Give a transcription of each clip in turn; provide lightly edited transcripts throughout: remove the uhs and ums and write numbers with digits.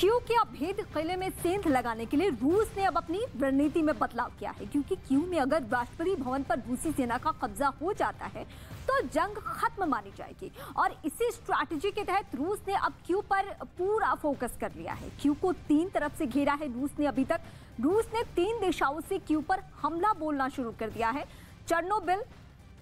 Q के अभेद किले में सेंध लगाने के लिए रूस ने अब अपनी रणनीति में बदलाव किया है, क्योंकि क्यू में अगर राष्ट्रपति भवन पर रूसी सेना का कब्जा हो जाता है तो जंग खत्म मानी जाएगी। और इसी स्ट्रैटेजी के तहत रूस ने अब क्यू पर पूरा फोकस कर लिया है। क्यू को 3 तरफ से घेरा है रूस ने। अभी तक रूस ने 3 दिशाओं से क्यू पर हमला बोलना शुरू कर दिया है। चर्नोबिल,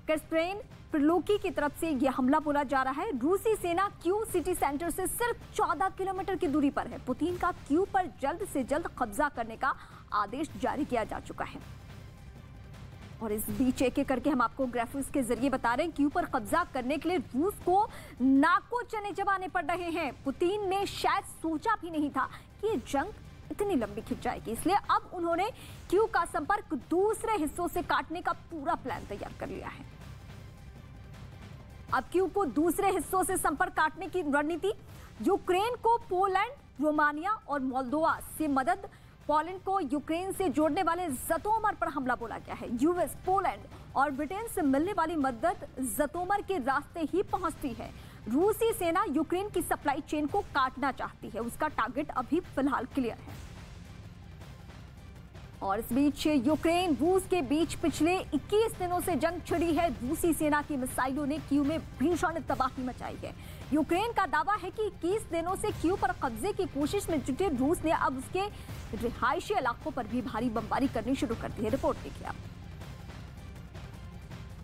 कर्स्प्रेन, प्रिलोकी की तरफ से यह हमला बोला जा रहा है। रूसी सेना क्यू सिटी सेंटर से सिर्फ 14 किलोमीटर की दूरी पर है। पुतिन का क्यू पर जल्द से जल्द कब्जा करने का आदेश जारी किया जा चुका है। और इस बीच एक एक करके हम आपको ग्राफिक्स के जरिए बता रहे हैं, क्यू पर कब्जा करने के लिए रूस को नाको चने चबाने पड़ रहे हैं। पुतिन ने शायद सोचा भी नहीं था कि ये जंग इतनी लंबी खिंच जाएगी, इसलिए अब उन्होंने क्यू का संपर्क दूसरे हिस्सों से काटने का पूरा प्लान तैयार कर लिया है। अब क्यू को दूसरे हिस्सों से संपर्क काटने की रणनीति, यूक्रेन को पोलैंड, रोमानिया और मोल्दोवा से मदद, पोलैंड को यूक्रेन से जोड़ने वाले जतोमर पर हमला बोला गया है। यूएस, पोलैंड और ब्रिटेन से मिलने वाली मदद जतोमर के रास्ते ही पहुंचती है। रूसी सेना यूक्रेन की सप्लाई चेन को काटना चाहती है, उसका टारगेट अभी फिलहाल क्लियर है। और इस बीच यूक्रेन रूस के बीच पिछले 21 दिनों से जंग छिड़ी है। रूसी सेना की मिसाइलों ने क्यू में भीषण तबाही मचाई है। यूक्रेन का दावा है कि 21 दिनों से क्यू पर कब्जे की कोशिश में जुटे रूस ने अब उसके रिहायशी इलाकों पर भी भारी बमबारी करनी शुरू कर दी है। रिपोर्ट देखिए आप।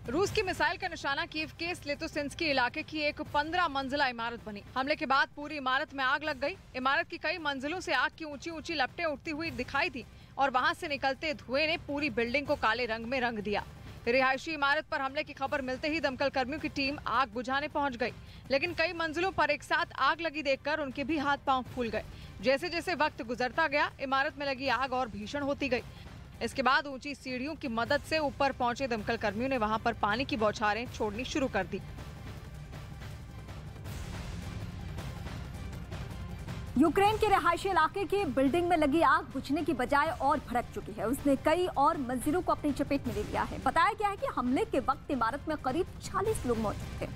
रूस की मिसाइल का निशाना कीव के स्लेतोसिंस्की इलाके की एक 15 मंजिला इमारत बनी। हमले के बाद पूरी इमारत में आग लग गई। इमारत की कई मंजिलों से आग की ऊंची ऊंची लपटें उठती हुई दिखाई दी और वहां से निकलते धुएं ने पूरी बिल्डिंग को काले रंग में रंग दिया। रिहायशी इमारत पर हमले की खबर मिलते ही दमकल कर्मियों की टीम आग बुझाने पहुंच गई, लेकिन कई मंजिलों पर एक साथ आग लगी देखकर उनके भी हाथ पांव फूल गए। जैसे जैसे वक्त गुजरता गया, इमारत में लगी आग और भीषण होती गई। इसके बाद ऊंची सीढ़ियों की मदद से ऊपर पहुंचे दमकल कर्मियों ने वहां पर पानी की बौछारें छोड़नी शुरू कर दी। यूक्रेन के रिहायशी इलाके की बिल्डिंग में लगी आग बुझने की बजाय और भड़क चुकी है। उसने कई और मंजिलों को अपनी चपेट में ले लिया है। बताया गया है कि हमले के वक्त इमारत में करीब 40 लोग मौजूद थे।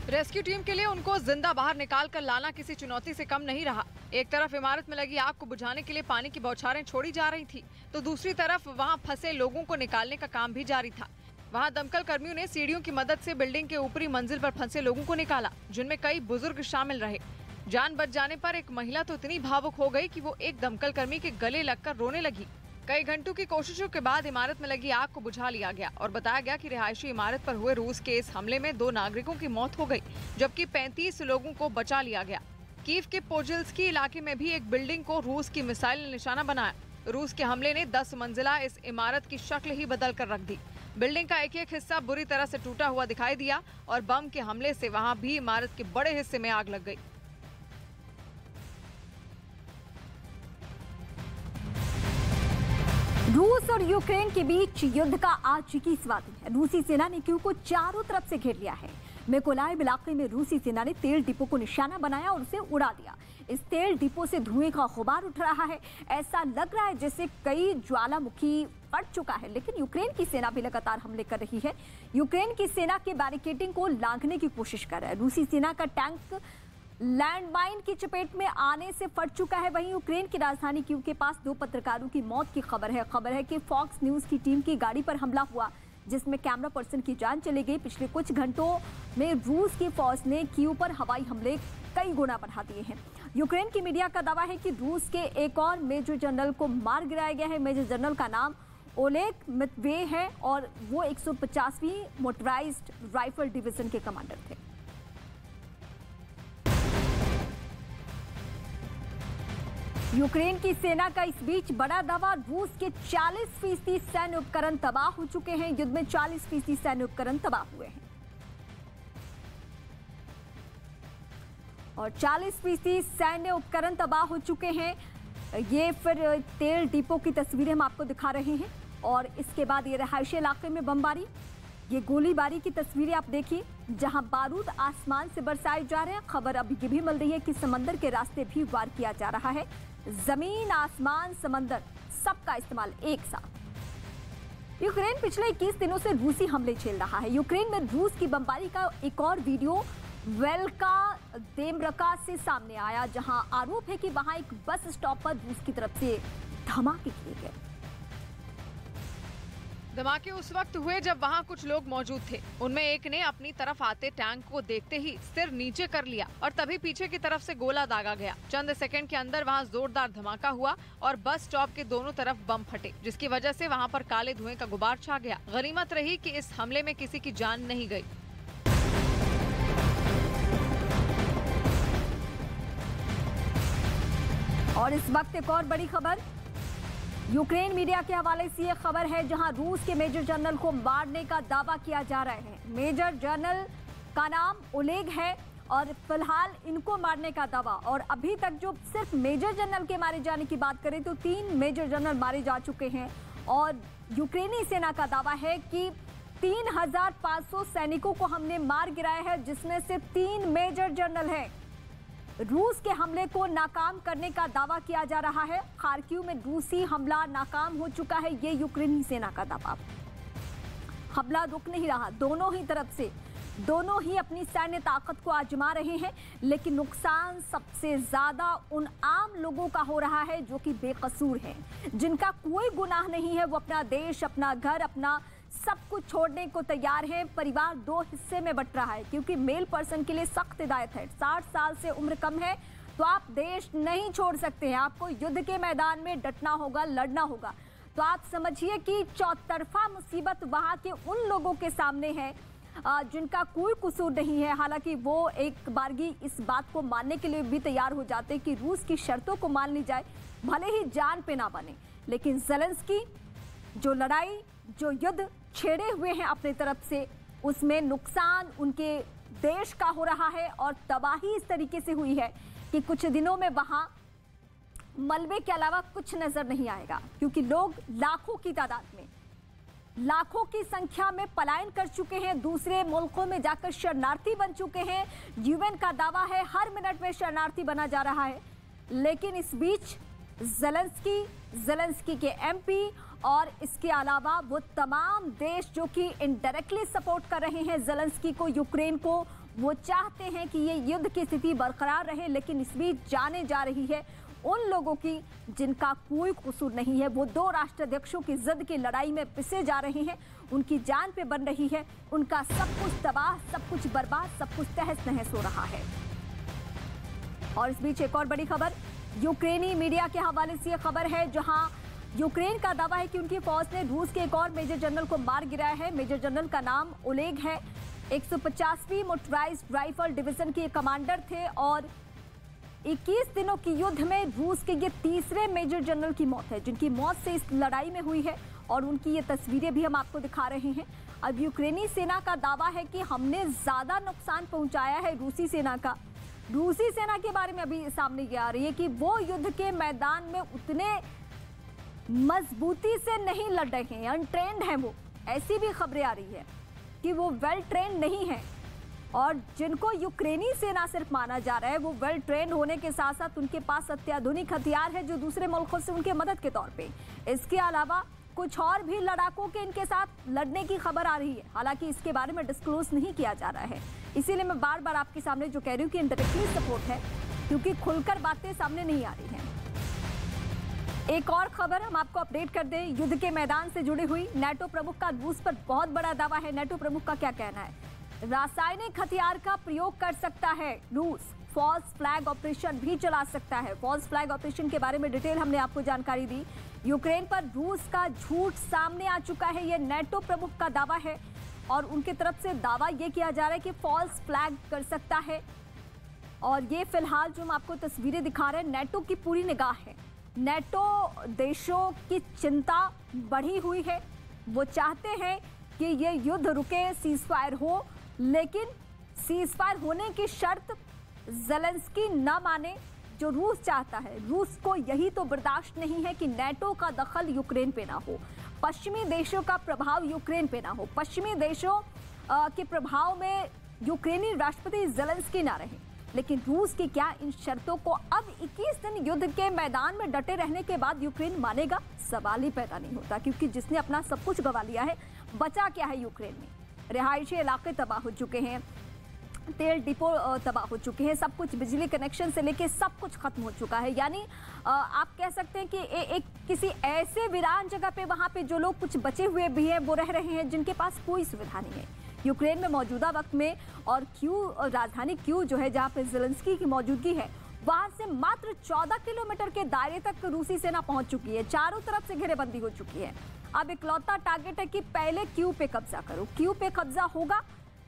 रेस्क्यू टीम के लिए उनको जिंदा बाहर निकाल कर लाना किसी चुनौती से कम नहीं रहा। एक तरफ इमारत में लगी आग को बुझाने के लिए पानी की बौछारें छोड़ी जा रही थी, तो दूसरी तरफ वहां फंसे लोगों को निकालने का काम भी जारी था। वहां दमकल कर्मियों ने सीढ़ियों की मदद से बिल्डिंग के ऊपरी मंजिल पर फंसे लोगों को निकाला, जिनमें कई बुजुर्ग शामिल रहे। जान बच जाने पर एक महिला तो इतनी भावुक हो गई कि वो एक दमकल कर्मी के गले लगकर रोने लगी। कई घंटों की कोशिशों के बाद इमारत में लगी आग को बुझा लिया गया और बताया गया कि रिहायशी इमारत पर हुए रूस के इस हमले में 2 नागरिकों की मौत हो गई, जबकि 35 लोगों को बचा लिया गया। कीव के पोजिल्स्की इलाके में भी एक बिल्डिंग को रूस की मिसाइल ने निशाना बनाया। रूस के हमले ने 10 मंजिला इस इमारत की शक्ल ही बदल कर रख दी। बिल्डिंग का एक एक हिस्सा बुरी तरह से टूटा हुआ दिखाई दिया और बम के हमले से वहां भी इमारत के बड़े हिस्से में आग लग गई। रूस और यूक्रेन के बीच युद्ध का आज 21वां दिन है। रूसी सेना ने क्यू को चारों तरफ से घेर लिया है। मिकोलाइव इलाके में रूसी सेना ने तेल डिपो को निशाना बनाया और उसे उड़ा दिया। इस तेल डिपो से धुएं का गुबार उठ रहा है। ऐसा लग रहा है जैसे कई ज्वालामुखी फट चुका है, लेकिन यूक्रेन की सेना भी लगातार हमले कर रही है। यूक्रेन की सेना के बैरिकेडिंग को लांघने की कोशिश कर रहा है। रूसी सेना का टैंक लैंडमाइन की चपेट में आने से फट चुका है। वहीं यूक्रेन की राजधानी कीव के पास 2 पत्रकारों की मौत की खबर है कि फॉक्स न्यूज की टीम की गाड़ी पर हमला हुआ, जिसमें कैमरा पर्सन की जान चली गई। पिछले कुछ घंटों में रूस की फौज ने कीव पर हवाई हमले कई गुना बढ़ा दिए हैं। यूक्रेन की मीडिया का दावा है कि रूस के एक और मेजर जनरल को मार गिराया गया है। मेजर जनरल का नाम ओलेग मितवे है और वो 150वीं मोटराइज्ड राइफल डिवीजन के कमांडर थे। यूक्रेन की सेना का इस बीच बड़ा दावा, रूस के 40% सैन्य उपकरण तबाह हो चुके हैं। युद्ध में 40% सैन्य उपकरण तबाह हुए हैं और 40% सैन्य उपकरण तबाह हो चुके हैं। ये फिर तेल डिपो की तस्वीरें हम आपको दिखा रहे हैं और इसके बाद ये रिहायशी इलाके में बमबारी, ये गोलीबारी की तस्वीरें आप देखिए, जहां बारूद आसमान से बरसाए जा रहे हैं। खबर अभी ये भी मिल रही है कि समंदर के रास्ते भी वार किया जा रहा है। जमीन, आसमान, समंदर, सबका इस्तेमाल एक साथ। यूक्रेन पिछले 21 दिनों से रूसी हमले झेल रहा है। यूक्रेन में रूस की बमबारी का एक और वीडियो वेल्का देम्रका से सामने आया, जहां आरोप है कि वहां एक बस स्टॉप पर रूस की तरफ से धमाके किए गए। धमाके उस वक्त हुए जब वहां कुछ लोग मौजूद थे। उनमें एक ने अपनी तरफ आते टैंक को देखते ही सिर नीचे कर लिया और तभी पीछे की तरफ से गोला दागा गया। चंद सेकंड के अंदर वहां जोरदार धमाका हुआ और बस स्टॉप के दोनों तरफ बम फटे, जिसकी वजह से वहां पर काले धुएं का गुबार छा गया। गनीमत रही कि इस हमले में किसी की जान नहीं गई। और इस वक्त एक और बड़ी खबर यूक्रेन मीडिया के हवाले से ये खबर है, जहां रूस के मेजर जनरल को मारने का दावा किया जा रहा है। मेजर जनरल का नाम ओलेग है और फिलहाल इनको मारने का दावा, और अभी तक जो सिर्फ मेजर जनरल के मारे जाने की बात करें तो 3 मेजर जनरल मारे जा चुके हैं। और यूक्रेनी सेना का दावा है कि 3500 सैनिकों को हमने मार गिराया है, जिसमें से 3 मेजर जनरल हैं। रूस के हमले को नाकाम करने का दावा किया जा रहा है। खार्किव में रूसी हमला नाकाम हो चुका है, ये यूक्रेनी सेना का दावा। हमला रुक नहीं रहा, दोनों ही तरफ से दोनों ही अपनी सैन्य ताकत को आजमा रहे हैं, लेकिन नुकसान सबसे ज्यादा उन आम लोगों का हो रहा है जो कि बेकसूर हैं, जिनका कोई गुनाह नहीं है। वो अपना देश, अपना घर, अपना सब कुछ छोड़ने को तैयार है। परिवार 2 हिस्से में बट रहा है, क्योंकि मेल पर्सन के लिए सख्त हिदायत है। 60 साल से उम्र कम है तो आप देश नहीं छोड़ सकते हैं, आपको युद्ध के मैदान में डटना होगा, लड़ना होगा। तो आप समझिए कि चौतरफा मुसीबत वहां के उन लोगों के सामने है जिनका कोई कसूर नहीं है। हालांकि वो एक बारगी इस बात को मानने के लिए भी तैयार हो जाते कि रूस की शर्तों को मान ली जाए, भले ही जान पे ना बने। लेकिन ज़ेलेंस्की जो लड़ाई, जो युद्ध छेड़े हुए हैं अपनी तरफ से, उसमें नुकसान उनके देश का हो रहा है और तबाही इस तरीके से हुई है कि कुछ दिनों में वहां मलबे के अलावा कुछ नजर नहीं आएगा, क्योंकि लोग लाखों की तादाद में, लाखों की संख्या में पलायन कर चुके हैं, दूसरे मुल्कों में जाकर शरणार्थी बन चुके हैं। यूएन का दावा है हर मिनट में शरणार्थी बना जा रहा है। लेकिन इस बीच ज़ेलेंस्की के एमपी और इसके अलावा वो तमाम देश जो कि इनडायरेक्टली सपोर्ट कर रहे हैं ज़ेलेंस्की को, यूक्रेन को, वो चाहते हैं कि ये युद्ध की स्थिति बरकरार रहे। लेकिन इस बीच जाने जा रही है उन लोगों की जिनका कोई कसूर नहीं है। वो 2 राष्ट्राध्यक्षों की जिद की लड़ाई में पिसे जा रहे हैं, उनकी जान पे बन रही है, उनका सब कुछ तबाह, सब कुछ बर्बाद, सब कुछ तहस नहस हो रहा है। और इस बीच एक और बड़ी खबर यूक्रेनी मीडिया के हवाले से खबर है, जहां यूक्रेन का दावा है कि उनकी फौज ने रूस के एक और मेजर जनरल को मार गिराया है। मेजर जनरल का नाम ओलेग है, 150वीं मोटराइज्ड राइफल डिवीजन के कमांडर थे और 21 दिनों की युद्ध में रूस के ये तीसरे मेजर जनरल की मौत है, जिनकी मौत से इस लड़ाई में हुई है। और उनकी ये तस्वीरें भी हम आपको दिखा रहे हैं। अब यूक्रेनी सेना का दावा है कि हमने ज्यादा नुकसान पहुंचाया है रूसी सेना का। रूसी सेना के बारे में अभी सामने ये आ रही है कि वो युद्ध के मैदान में उतने मजबूती से नहीं लड़ रहे हैं, अनट्रेंड हैं वो। ऐसी भी खबरें आ रही है कि वो वेल ट्रेंड नहीं है, और जिनको यूक्रेनी सेना सिर्फ माना जा रहा है वो वेल ट्रेंड होने के साथ साथ उनके पास अत्याधुनिक हथियार है जो दूसरे मुल्कों से उनके मदद के तौर पे। इसके अलावा कुछ और भी लड़ाकों के इनके साथ लड़ने की खबर आ रही है, हालांकि इसके बारे में डिस्क्लोज नहीं किया जा रहा है। इसीलिए मैं बार बार आपके सामने जो कह रही हूँ कि इनडायरेक्टली सपोर्ट है, क्योंकि खुलकर बातें सामने नहीं आ रही हैं। एक और खबर हम आपको अपडेट कर दें, युद्ध के मैदान से जुड़ी हुई। नेटो प्रमुख का रूस पर बहुत बड़ा दावा है। नेटो प्रमुख का क्या कहना है? रासायनिक हथियार का प्रयोग कर सकता है रूस, फॉल्स फ्लैग ऑपरेशन भी चला सकता है। फॉल्स फ्लैग ऑपरेशन के बारे में डिटेल हमने आपको जानकारी दी। यूक्रेन पर रूस का झूठ सामने आ चुका है, यह नेटो प्रमुख का दावा है और उनकी तरफ से दावा यह किया जा रहा है कि फॉल्स फ्लैग कर सकता है। और ये फिलहाल जो हम आपको तस्वीरें दिखा रहे हैं, नेटो की पूरी निगाह है। नेटो देशों की चिंता बढ़ी हुई है, वो चाहते हैं कि ये युद्ध रुके, सीजफायर हो, लेकिन सीजफायर होने की शर्त ज़ेलेंस्की न माने जो रूस चाहता है। रूस को यही तो बर्दाश्त नहीं है कि नेटो का दखल यूक्रेन पे ना हो, पश्चिमी देशों का प्रभाव यूक्रेन पे ना हो, पश्चिमी देशों के प्रभाव में यूक्रेनी राष्ट्रपति ज़ेलेंस्की ना रहे। लेकिन रूस की क्या इन शर्तों को अब 21 दिन युद्ध के मैदान में डटे रहने के बाद यूक्रेन मानेगा? सवाल ही पैदा नहीं होता, क्योंकि जिसने अपना सब कुछ गंवा लिया है, बचा क्या है यूक्रेन में? रिहायशी इलाके तबाह हो चुके हैं, तेल डिपो तबाह हो चुके हैं, सब कुछ, बिजली कनेक्शन से लेके सब कुछ खत्म हो चुका है। यानी आप कह सकते हैं कि एक किसी ऐसे वीरान जगह पे वहां पे जो लोग कुछ बचे हुए भी हैं वो रह रहे हैं जिनके पास कोई सुविधा नहीं है। यूक्रेन में मौजूदा वक्त में और राजधानी क्यू जो है जहां पे ज़ेलेंस्की की मौजूदगी है, वहां से मात्र 14 किलोमीटर के दायरे तक रूसी सेना पहुंच चुकी है। चारों तरफ से घेरेबंदी हो चुकी है। अब इकलौता टारगेट है कि पहले क्यू पे कब्जा करो। क्यू पे कब्जा होगा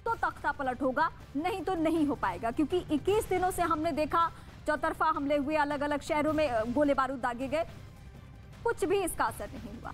तो तख्ता पलट होगा, नहीं तो नहीं हो पाएगा, क्योंकि 21 दिनों से हमने देखा चौतरफा हमले हुए, अलग अलग शहरों में गोले बारूद दागे गए, कुछ भी इसका असर नहीं हुआ।